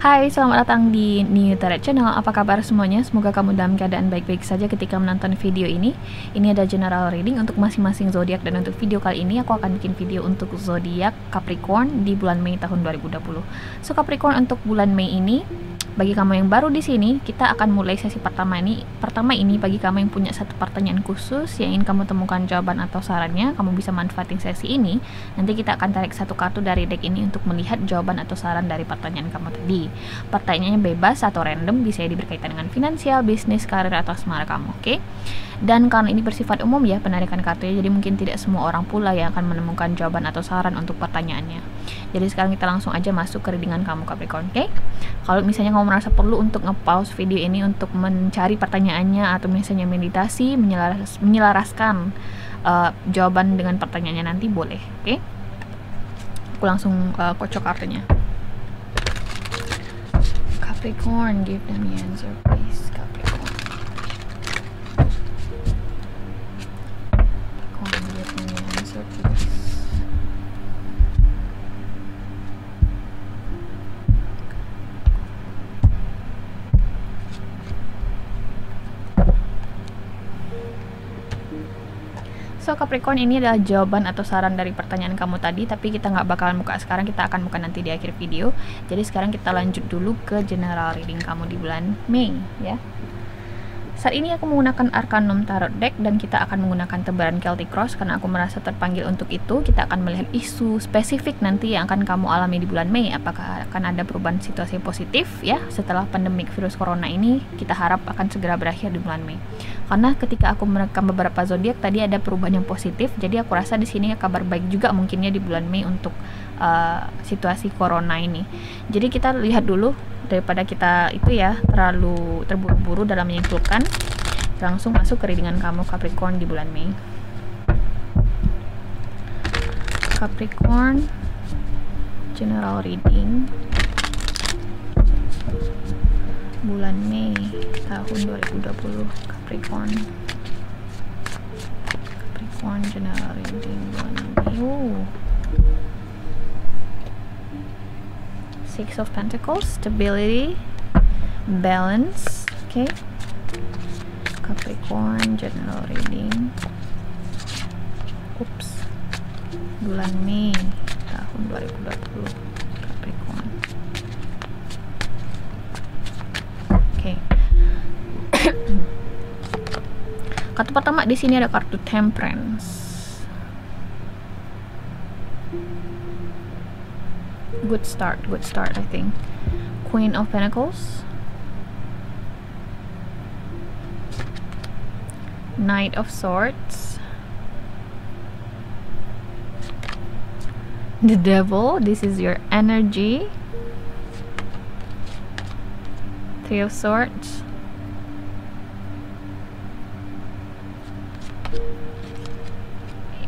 Hai, selamat datang di New Tarot Channel. Apa kabar semuanya? Semoga kamu dalam keadaan baik-baik saja ketika menonton video ini. Ini ada general reading untuk masing-masing zodiak, dan untuk video kali ini aku akan bikin video untuk zodiak Capricorn di bulan Mei tahun 2020. So Capricorn, untuk bulan Mei ini, bagi kamu yang baru di sini, kita akan mulai sesi pertama ini. Bagi kamu yang punya satu pertanyaan khusus yang ingin kamu temukan jawaban atau sarannya, kamu bisa manfaatin sesi ini. Nanti kita akan tarik satu kartu dari deck ini untuk melihat jawaban atau saran dari pertanyaan kamu tadi. Pertanyaannya bebas atau random, bisa berkaitan dengan finansial, bisnis, karir, atau asmara kamu, oke? Dan karena ini bersifat umum ya penarikan kartunya, jadi mungkin tidak semua orang pula yang akan menemukan jawaban atau saran untuk pertanyaannya. Jadi sekarang kita langsung aja masuk ke readingan kamu Capricorn, oke? Kalau misalnya kamu merasa perlu untuk nge-pause video ini untuk mencari pertanyaannya, atau misalnya meditasi, menyelaraskan jawaban dengan pertanyaannya nanti, boleh, oke? Aku langsung kocok kartunya. Capricorn, give them the answer, please. Capricorn, give them the answer, please. So Capricorn, ini adalah jawaban atau saran dari pertanyaan kamu tadi, tapi kita nggak bakalan buka sekarang, kita akan buka nanti di akhir video. Jadi sekarang kita lanjut dulu ke general reading kamu di bulan Mei ya. Saat ini aku menggunakan Arcanum Tarot Deck, dan kita akan menggunakan tebaran Celtic Cross karena aku merasa terpanggil untuk itu. Kita akan melihat isu spesifik nanti yang akan kamu alami di bulan Mei. Apakah akan ada perubahan situasi positif ya setelah pandemik virus corona ini, kita harap akan segera berakhir di bulan Mei. Karena ketika aku merekam beberapa zodiak tadi ada perubahan yang positif, jadi aku rasa di sini kabar baik juga mungkinnya di bulan Mei untuk situasi corona ini. Jadi kita lihat dulu, daripada kita itu ya terlalu terburu-buru dalam menyimpulkan, langsung masuk ke readingan kamu Capricorn di bulan Mei. Capricorn general reading bulan Mei tahun 2020. Capricorn general reading bulan Mei. Six of Pentacles, stability, balance, okay. Capricorn general reading. Bulan Mei tahun 2020 Capricorn. Oke. Kartu pertama di sini ada kartu Temperance. Good start I think. Queen of Pentacles, Knight of Swords, the Devil, this is your energy, Three of Swords,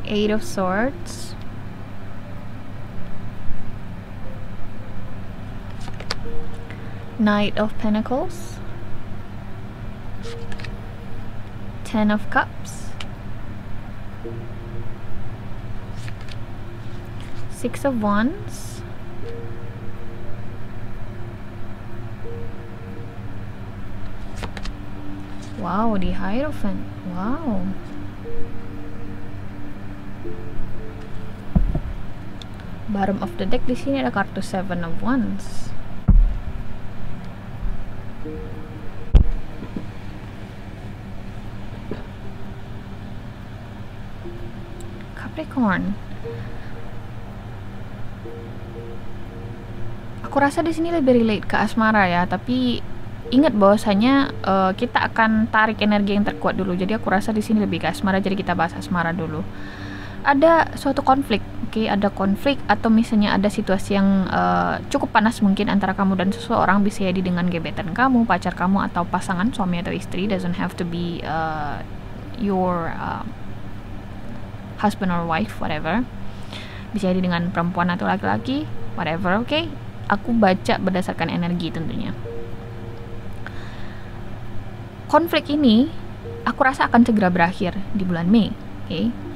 Eight of Swords, Knight of Pentacles, Ten of Cups, Six of Wands, wow, the Hierophant, wow. Bottom of the deck di sini ada kartu Seven of Wands. Capricorn, aku rasa di sini lebih relate ke asmara ya, tapi ingat bahwasanya kita akan tarik energi yang terkuat dulu. Jadi aku rasa di sini lebih ke asmara, jadi kita bahas asmara dulu. Ada suatu konflik, oke, ada konflik atau misalnya ada situasi yang cukup panas mungkin antara kamu dan seseorang, bisa jadi dengan gebetan kamu, pacar kamu, atau pasangan suami atau istri. Doesn't have to be your husband or wife, whatever. Bisa jadi dengan perempuan atau laki-laki, whatever, oke. Aku baca berdasarkan energi tentunya. Konflik ini aku rasa akan segera berakhir di bulan Mei, oke.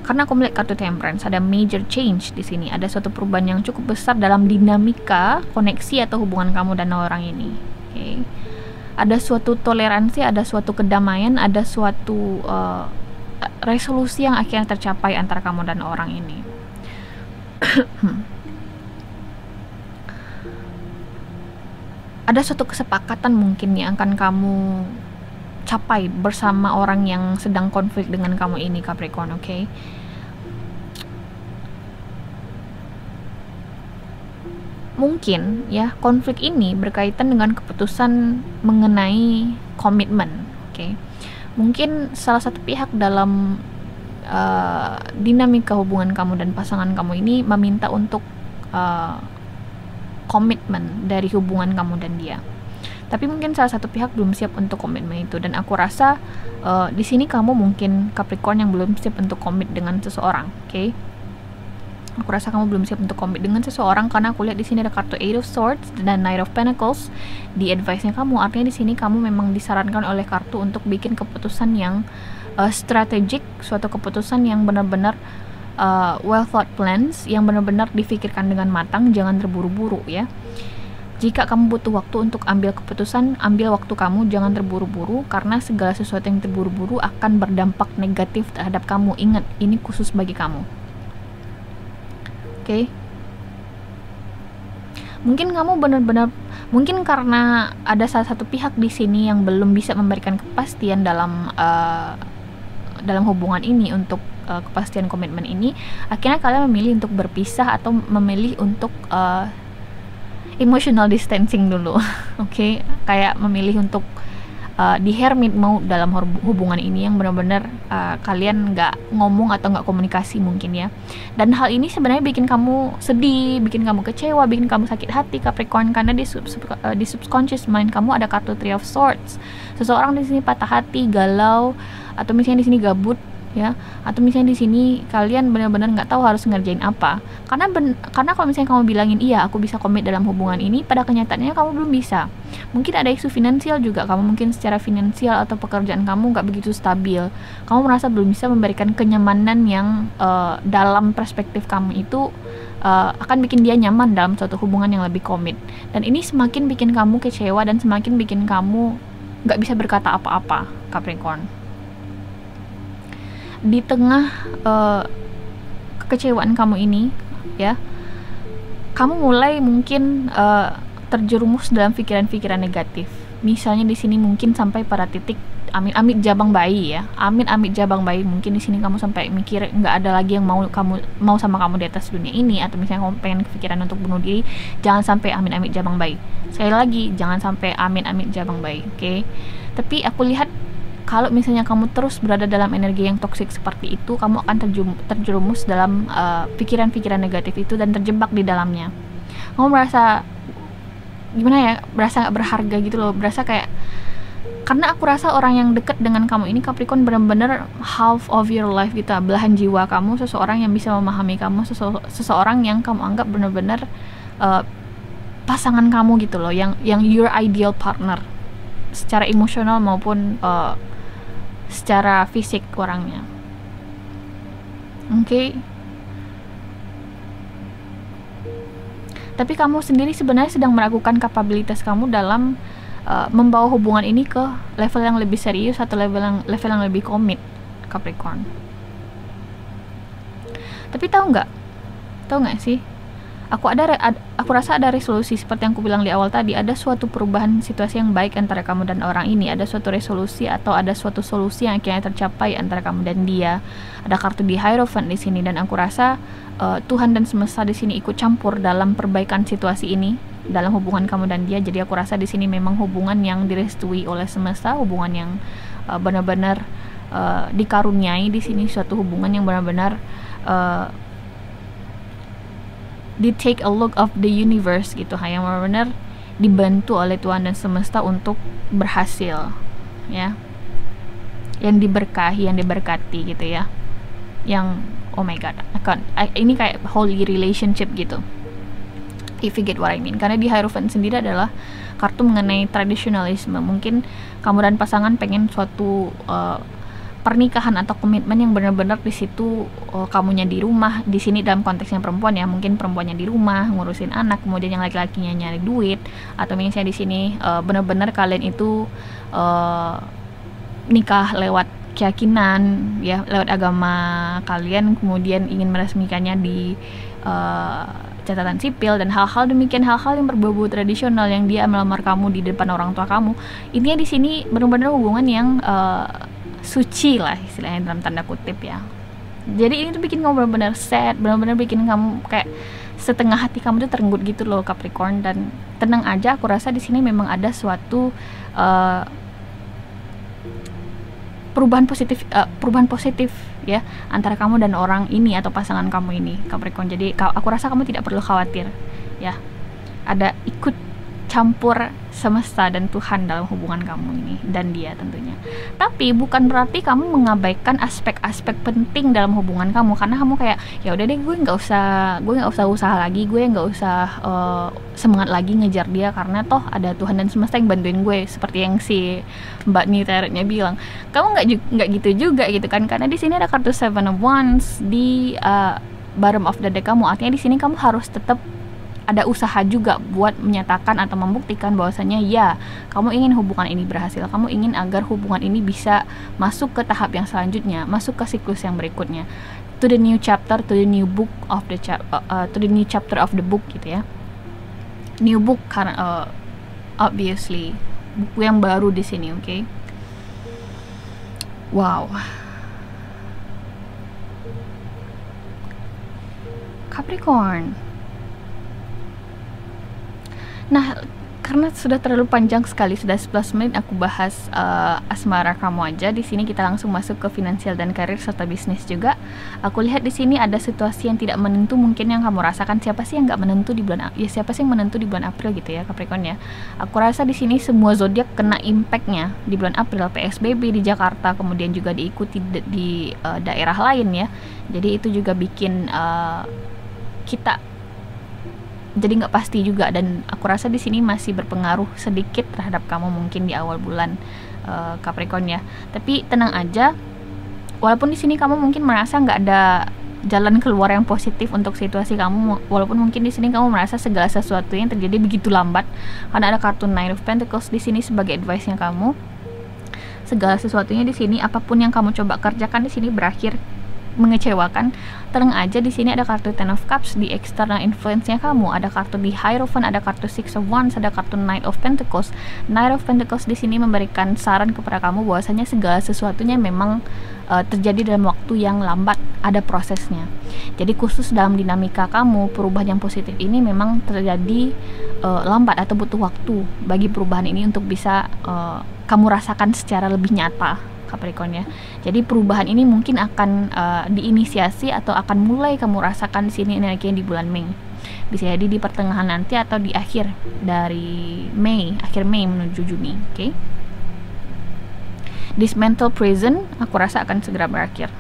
Karena aku melihat kartu Temperance, ada major change di sini, ada suatu perubahan yang cukup besar dalam dinamika koneksi atau hubungan kamu dan orang ini. Okay. Ada suatu toleransi, ada suatu kedamaian, ada suatu resolusi yang akhirnya tercapai antara kamu dan orang ini. Ada suatu kesepakatan mungkin yang akan kamu capai bersama orang yang sedang konflik dengan kamu ini, Capricorn, oke? Okay? Mungkin ya konflik ini berkaitan dengan keputusan mengenai komitmen, oke? Okay? Mungkin salah satu pihak dalam dinamika hubungan kamu dan pasangan kamu ini meminta untuk komitmen dari hubungan kamu dan dia. Tapi mungkin salah satu pihak belum siap untuk komitmen itu, dan aku rasa di sini kamu mungkin Capricorn yang belum siap untuk komit dengan seseorang, oke? Okay? Aku rasa kamu belum siap untuk komit dengan seseorang karena aku lihat di sini ada kartu Eight of Swords dan Knight of Pentacles di advice-nya kamu. Artinya di sini kamu memang disarankan oleh kartu untuk bikin keputusan yang strategik, suatu keputusan yang benar-benar well thought plans, yang benar-benar difikirkan dengan matang, jangan terburu-buru ya. Jika kamu butuh waktu untuk ambil keputusan, ambil waktu kamu, jangan terburu-buru, karena segala sesuatu yang terburu-buru akan berdampak negatif terhadap kamu. Ingat, ini khusus bagi kamu. Oke? Mungkin kamu benar-benar, mungkin karena ada salah satu pihak di sini yang belum bisa memberikan kepastian dalam hubungan ini, untuk kepastian komitmen ini, akhirnya kalian memilih untuk berpisah atau memilih untuk emotional distancing dulu. Oke? Kayak memilih untuk di hermit mode dalam hubungan ini, yang benar-benar kalian nggak ngomong atau nggak komunikasi mungkin ya. Dan hal ini sebenarnya bikin kamu sedih, bikin kamu kecewa, bikin kamu sakit hati, Capricorn, karena di subconscious mind kamu ada kartu Three of Swords. Seseorang di sini patah hati, galau, atau misalnya di sini gabut ya, atau misalnya di sini kalian benar-benar nggak tahu harus ngerjain apa, karena kalau misalnya kamu bilangin iya aku bisa komit dalam hubungan ini, pada kenyataannya kamu belum bisa. Mungkin ada isu finansial juga, kamu mungkin secara finansial atau pekerjaan kamu nggak begitu stabil, kamu merasa belum bisa memberikan kenyamanan yang dalam perspektif kamu itu akan bikin dia nyaman dalam suatu hubungan yang lebih komit, dan ini semakin bikin kamu kecewa dan semakin bikin kamu nggak bisa berkata apa-apa, Capricorn. Di tengah kekecewaan kamu ini ya, kamu mulai mungkin terjerumus dalam pikiran-pikiran negatif. Misalnya di sini mungkin sampai pada titik amit-amit jabang bayi ya, amit-amit jabang bayi. Mungkin di sini kamu sampai mikir nggak ada lagi yang mau sama kamu di atas dunia ini, atau misalnya kamu pengen kepikiran untuk bunuh diri. Jangan sampai amit-amit jabang bayi. Sekali lagi, jangan sampai amit-amit jabang bayi, oke? Tapi aku lihat kalau misalnya kamu terus berada dalam energi yang toksik seperti itu, kamu akan terjerumus dalam pikiran-pikiran negatif itu dan terjebak di dalamnya. Kamu merasa gimana ya, berasa gak berharga gitu loh, berasa kayak, karena aku rasa orang yang dekat dengan kamu ini, Capricorn, benar-benar half of your life gitu, belahan jiwa kamu, seseorang yang bisa memahami kamu, seseorang yang kamu anggap benar-benar pasangan kamu gitu loh, yang your ideal partner secara emosional maupun secara fisik orangnya. Oke. Tapi kamu sendiri sebenarnya sedang meragukan kapabilitas kamu dalam membawa hubungan ini ke level yang lebih serius atau level yang lebih komit, Capricorn. Tapi tahu nggak sih? Aku rasa ada resolusi seperti yang aku bilang di awal tadi. Ada suatu perubahan situasi yang baik antara kamu dan orang ini. Ada suatu resolusi atau ada suatu solusi yang akhirnya tercapai antara kamu dan dia. Ada kartu di Hierophant di sini, dan aku rasa Tuhan dan semesta di sini ikut campur dalam perbaikan situasi ini dalam hubungan kamu dan dia. Jadi aku rasa di sini memang hubungan yang direstui oleh semesta, hubungan yang benar-benar dikaruniai di sini, suatu hubungan yang benar-benar di take a look of the universe gitu, yang benar-benar dibantu oleh Tuhan dan semesta untuk berhasil ya, yang diberkahi, yang diberkati gitu ya, yang oh my god, ini kayak holy relationship gitu, if you get what I mean. Karena di Hierophant sendiri adalah kartu mengenai tradisionalisme. Mungkin kamu dan pasangan pengen suatu pernikahan atau komitmen yang benar-benar di situ kamunya di rumah. Di sini dalam konteksnya perempuan ya, mungkin perempuannya di rumah ngurusin anak, kemudian yang laki-lakinya nyari duit, atau misalnya di sini benar-benar kalian itu nikah lewat keyakinan ya, lewat agama kalian, kemudian ingin meresmikannya di catatan sipil dan hal-hal demikian, hal-hal yang berbau tradisional yang dia melamar kamu di depan orang tua kamu. Intinya di sini benar-benar hubungan yang suci lah istilahnya dalam tanda kutip ya. Jadi ini tuh bikin kamu benar-benar sad, benar-benar bikin kamu kayak setengah hati kamu tuh terenggut gitu loh Capricorn. Dan tenang aja, aku rasa di sini memang ada suatu perubahan positif ya antara kamu dan orang ini atau pasangan kamu ini Capricorn. Jadi aku rasa kamu tidak perlu khawatir ya, ada ikut campur semesta dan Tuhan dalam hubungan kamu ini dan dia tentunya. Tapi bukan berarti kamu mengabaikan aspek-aspek penting dalam hubungan kamu, karena kamu kayak ya udah deh, gue nggak usah usaha lagi, gue nggak usah semangat lagi ngejar dia karena toh ada Tuhan dan semesta yang bantuin gue, seperti yang si Mbak Nitaretnya bilang. Kamu nggak gitu juga gitu kan, karena di sini ada kartu Seven of Wands di bottom of the deck kamu. Artinya di sini kamu harus tetap ada usaha juga buat menyatakan atau membuktikan bahwasanya ya, kamu ingin hubungan ini berhasil, kamu ingin agar hubungan ini bisa masuk ke tahap yang selanjutnya, masuk ke siklus yang berikutnya, to the new chapter, to the new book of the to the new chapter of the book gitu ya. New book karena obviously buku yang baru di sini, oke? Wow. Capricorn. Nah, karena sudah terlalu panjang sekali, sudah 11 menit aku bahas asmara kamu aja. Di sini kita langsung masuk ke finansial dan karir serta bisnis juga. Aku lihat di sini ada situasi yang tidak menentu mungkin yang kamu rasakan. Siapa sih yang nggak menentu di bulan siapa sih yang menentu di bulan April gitu ya Capricorn ya. Aku rasa di sini semua zodiak kena impactnya di bulan April. PSBB di Jakarta, kemudian juga diikuti di daerah lain ya. Jadi itu juga bikin kita jadi nggak pasti juga, dan aku rasa di sini masih berpengaruh sedikit terhadap kamu mungkin di awal bulan Capricorn ya. Tapi tenang aja, walaupun di sini kamu mungkin merasa nggak ada jalan keluar yang positif untuk situasi kamu, walaupun mungkin di sini kamu merasa segala sesuatu yang terjadi begitu lambat, karena ada kartu Nine of Pentacles di sini sebagai advice-nya kamu. Segala sesuatunya di sini, apapun yang kamu coba kerjakan di sini berakhir mengecewakan. Tenang aja, di sini ada kartu Ten of Cups di external influence-nya kamu, ada kartu di Hierophant, ada kartu Six of Wands, ada kartu Knight of Pentacles. Knight of Pentacles di sini memberikan saran kepada kamu bahwasanya segala sesuatunya memang terjadi dalam waktu yang lambat, ada prosesnya. Jadi khusus dalam dinamika kamu, perubahan yang positif ini memang terjadi lambat atau butuh waktu bagi perubahan ini untuk bisa kamu rasakan secara lebih nyata Capricorn ya. Jadi perubahan ini mungkin akan diinisiasi atau akan mulai kamu rasakan di sini energinya di bulan Mei. Bisa jadi di pertengahan nanti atau di akhir dari Mei, akhir Mei menuju Juni, oke? Okay? This mental prison aku rasa akan segera berakhir.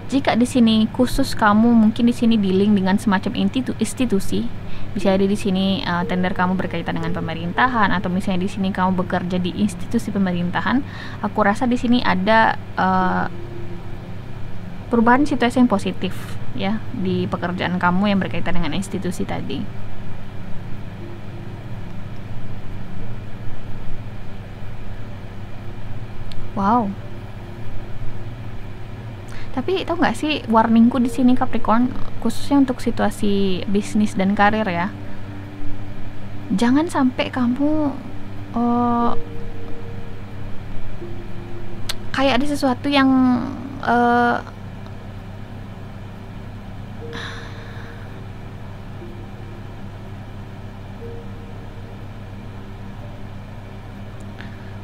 Jika di sini khusus kamu mungkin di sini dealing dengan semacam institusi, bisa jadi di sini tender kamu berkaitan dengan pemerintahan, atau misalnya di sini kamu bekerja di institusi pemerintahan, aku rasa di sini ada perubahan situasi yang positif ya di pekerjaan kamu yang berkaitan dengan institusi tadi. Wow. Tapi tahu nggak sih warningku di sini Capricorn, khususnya untuk situasi bisnis dan karir ya. Jangan sampai kamu kayak ada sesuatu yang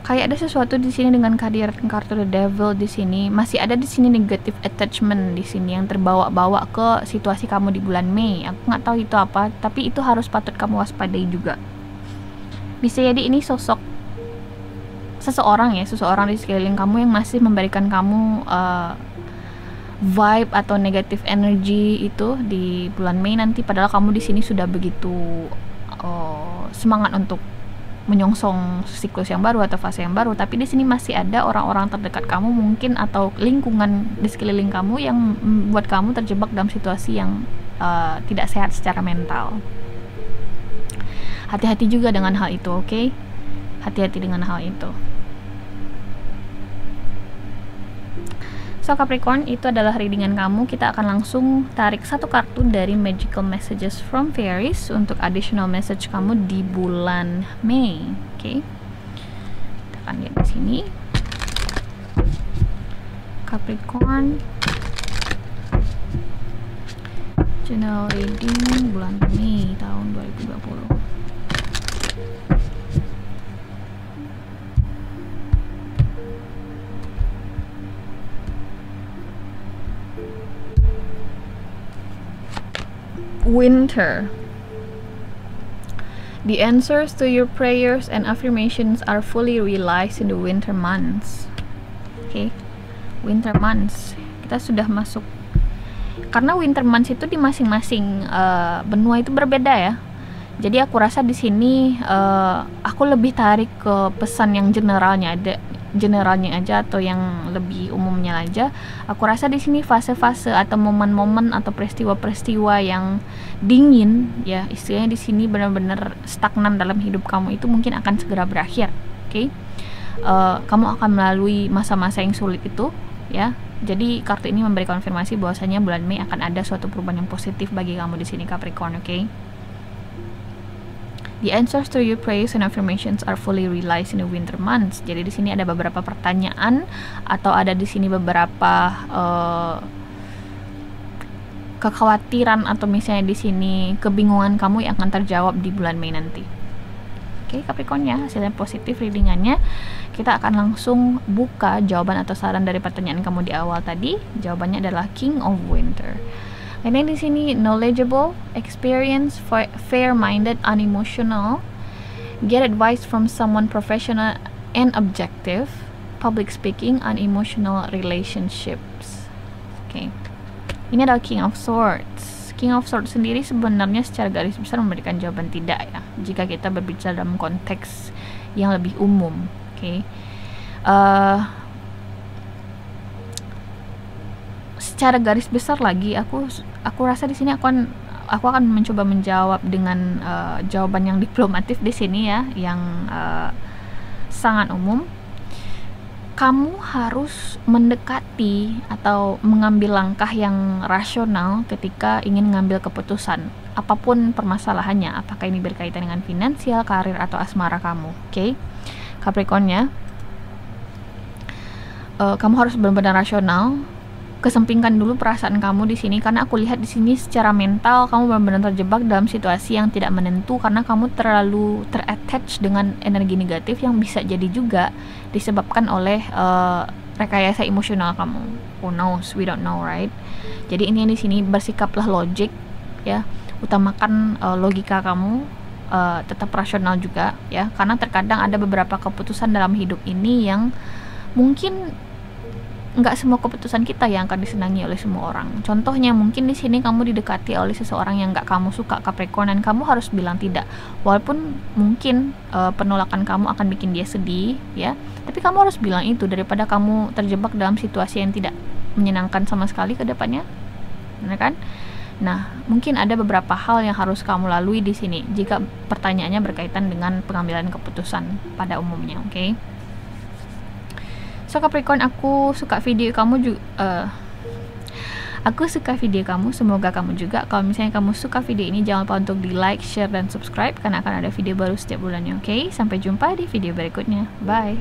kayak ada sesuatu di sini dengan kehadiran kartu The Devil di sini. Masih ada di sini negative attachment di sini yang terbawa-bawa ke situasi kamu di bulan Mei. Aku nggak tahu itu apa, tapi itu harus patut kamu waspadai juga. Bisa jadi ini sosok seseorang di sekeliling kamu yang masih memberikan kamu vibe atau negative energy itu di bulan Mei nanti, padahal kamu di sini sudah begitu semangat untuk menyongsong siklus yang baru atau fase yang baru, tapi di sini masih ada orang-orang terdekat kamu mungkin atau lingkungan di sekeliling kamu yang membuat kamu terjebak dalam situasi yang tidak sehat secara mental. Hati-hati juga dengan hal itu, oke? Hati-hati dengan hal itu. So Capricorn, itu adalah readingan kamu. Kita akan langsung tarik satu kartu dari Magical Messages from Fairies untuk additional message kamu di bulan Mei. Oke. Kita akan lihat di sini. Capricorn. General reading bulan Mei tahun 2020. Winter. The answers to your prayers and affirmations are fully realized in the winter months. Okay, winter months. Kita sudah masuk, karena winter months itu di masing-masing benua itu berbeda ya. Jadi aku rasa di sini aku lebih tarik ke pesan yang generalnya aja atau yang lebih umumnya aja. Aku rasa di sini fase-fase atau momen-momen atau peristiwa-peristiwa yang dingin ya, istilahnya di sini benar-benar stagnan dalam hidup kamu itu mungkin akan segera berakhir. Oke. Kamu akan melalui masa-masa yang sulit itu ya. Jadi kartu ini memberi konfirmasi bahwasanya bulan Mei akan ada suatu perubahan yang positif bagi kamu di sini Capricorn, oke? The answers to your prayers and affirmations are fully realized in the winter months. Jadi di sini ada beberapa pertanyaan atau ada di sini beberapa kekhawatiran atau misalnya di sini kebingungan kamu yang akan terjawab di bulan Mei nanti. Oke, Capricorn ya, hasilnya positif readingannya. Kita akan langsung buka jawaban atau saran dari pertanyaan kamu di awal tadi. Jawabannya adalah King of Winter. Ini di sini knowledgeable, experience, fair-minded, unemotional, get advice from someone professional and objective, public speaking, unemotional relationships. Oke. Ini adalah King of Swords. King of Swords sendiri sebenarnya secara garis besar memberikan jawaban tidak ya, jika kita berbicara dalam konteks yang lebih umum. Oke. Secara garis besar lagi, aku rasa di sini aku akan mencoba menjawab dengan jawaban yang diplomatif di sini ya, yang sangat umum. Kamu harus mendekati atau mengambil langkah yang rasional ketika ingin mengambil keputusan apapun permasalahannya, apakah ini berkaitan dengan finansial, karir, atau asmara kamu. Oke, Capricorn ya, kamu harus benar-benar rasional. Kesampingkan dulu perasaan kamu di sini, karena aku lihat di sini secara mental kamu benar-benar terjebak dalam situasi yang tidak menentu karena kamu terlalu ter-attach dengan energi negatif yang bisa jadi juga disebabkan oleh rekayasa emosional kamu. Who knows? We don't know, right? Jadi ini di sini bersikaplah logik ya, utamakan logika kamu, tetap rasional juga ya, karena terkadang ada beberapa keputusan dalam hidup ini yang mungkin nggak semua keputusan kita yang akan disenangi oleh semua orang. Contohnya mungkin di sini kamu didekati oleh seseorang yang nggak kamu suka Capricorn, dan kamu harus bilang tidak, walaupun mungkin penolakan kamu akan bikin dia sedih ya, tapi kamu harus bilang itu daripada kamu terjebak dalam situasi yang tidak menyenangkan sama sekali ke depannya, benar kan? Nah, mungkin ada beberapa hal yang harus kamu lalui di sini jika pertanyaannya berkaitan dengan pengambilan keputusan pada umumnya, oke? So Capricorn, aku suka video kamu juga. Aku suka video kamu, semoga kamu juga. Kalau misalnya kamu suka video ini, jangan lupa untuk di like, share, dan subscribe karena akan ada video baru setiap bulannya. Oke, sampai jumpa di video berikutnya. Bye.